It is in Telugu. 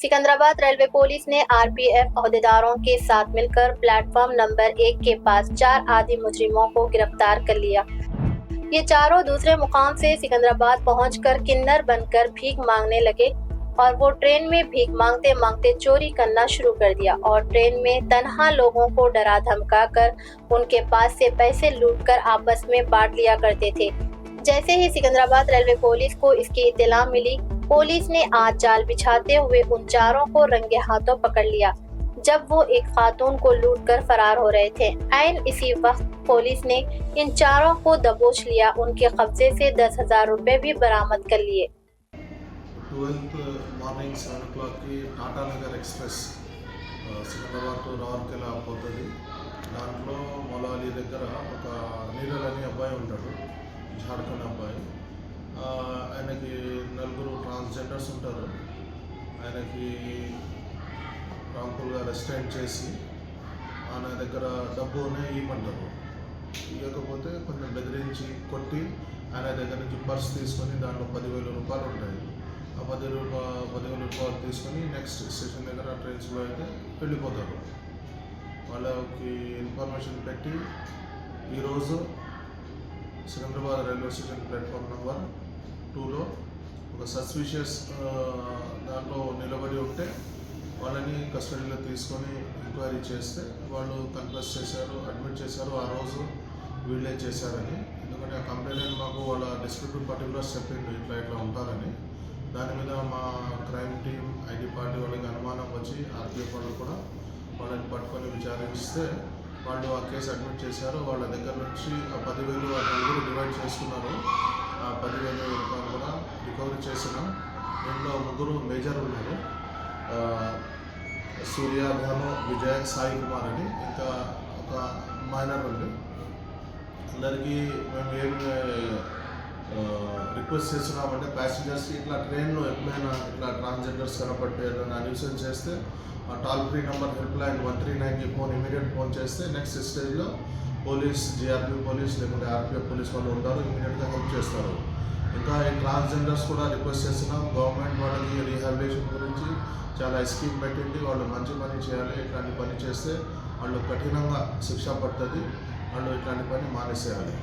सिकंदराबाद रेलवे पुलिस ने आरपीएफ ओहदेदारों के साथ मिलकर प्लेटफॉर्म नंबर 1 के पास 4 आदि मुजरिमों को गिरफ्तार कर लिया। ये चारों दूसरे मुकाम से सिकंदराबाद पहुंचकर किन्नर बनकर भीख मांगने लगे और वो ट्रेन में भीख मांगते मांगते चोरी करना शुरू कर दिया और ट्रेन में तन्हा लोगों को डरा धमका कर उनके पास से पैसे लूटकर आपस में बांट लिया करते थे। जैसे ही सिकंदराबाद रेलवे पुलिस को इसकी इत्तला मिली, पुलिस ने आज जाल बिछाते हुए उन चारों को रंगे हाथों पकड़ लिया जब वो एक खातून को लूटकर फरार हो रहे थे। ऐन इसी वक्त पुलिस ने इन चारों को दबोच लिया। उनके कब्जे से 10,000 रुपए भी बरामद कर लिए। 12th మార్నింగ్ 7 o'clock की टाटा नगर एक्सप्रेस సికింద్రాబాద్ టు రావుర్కెలా పోతుంది. దాంట్లో మొలాలి దగ్గర ఒక నీరల్ అనే అబ్బాయి ఉంటాడు, జార్ఖండ్ అబ్బాయి. ఆయనకి 4 ట్రాన్స్జెండర్స్ ఉంటారు. ఆయనకి రాంపుల్గా రెస్టారెంట్ చేసి ఆయన దగ్గర డబ్బునే ఇవ్వమంటారు. ఇవ్వకపోతే కొంచెం బెదిరించి కొట్టి ఆయన దగ్గర నుంచి పర్స్ తీసుకొని దాంట్లో 10,000 రూపాయలు ఉంటాయి. ఆ 10,000 రూపాయలు తీసుకొని నెక్స్ట్ స్టేషన్ దగ్గర ట్రైన్స్లో అయితే వెళ్ళిపోతారు. వాళ్ళకి ఇన్ఫర్మేషన్ పెట్టి ఈరోజు Secunderabad railway station platform number 2లో ఒక సస్పిషియస్ దాంట్లో నిలబడి ఉంటే వాళ్ళని కస్టడీలో తీసుకొని ఎంక్వైరీ చేస్తే వాళ్ళు కన్ఫెస్ చేశారు, అడ్మిట్ చేశారు ఆ రోజు వీళ్ళే చేశారని. ఎందుకంటే ఆ కంప్లైంట్ మాకు వాళ్ళ డిస్క్రిప్టివ్ పర్టికులర్స్ చెప్పిండు ఇట్లా ఇట్లా ఉంటారని. దాని మీద మా క్రైమ్ టీమ్ ఐటీ పార్టీ వాళ్ళకి అనుమానం వచ్చి ఆర్పీఎఫ్ వాళ్ళు కూడా వాళ్ళని పట్టుకొని విచారిస్తే వాళ్ళు ఆ కేసు అడ్మిట్ చేశారు. వాళ్ళ దగ్గర నుంచి ఆ 10,000 ఆ నలుగురు డివైడ్ చేసుకున్నారు. ఆ 10,000 రూపాయలు కూడా రికవరీ చేసినాం. దీంట్లో 3 మేజర్ ఉన్నారు, సూర్య, భాను, విజయ్, సాయి కుమార్ అని, ఇంకా ఒక మైనర్ ఉంది. అందరికీ మేము ఏం రిక్వెస్ట్ చేస్తున్నామంటే ప్యాసింజర్స్కి ఇట్లా ట్రైన్లో ఎప్పుడైనా ఇట్లా ట్రాన్స్జెండర్స్ కనపడితే ఏదైనా న్యూసెన్స్ చేస్తే ఆ toll free number helpline 139కి ఇమీడియట్ ఫోన్ చేస్తే నెక్స్ట్ స్టేజ్లో పోలీస్, జీఆర్పీ పోలీస్ లేకుంటే ఆర్పీఎఫ్ పోలీస్ వాళ్ళు ఉంటారు, ఇమీడియట్గా హెల్ప్ చేస్తారు. ఇంకా ఈ ట్రాన్స్జెండర్స్ కూడా రిక్వెస్ట్ చేస్తున్నాం, గవర్నమెంట్ వాళ్ళకి రీహాబిలిటేషన్ గురించి చాలా స్కీమ్ పెట్టింది. వాళ్ళు మంచి పని చేయాలి. ఇట్లాంటి పని చేస్తే వాళ్ళు కఠినంగా శిక్ష పడుతుంది. వాళ్ళు ఇట్లాంటి పని మానేసేయాలి.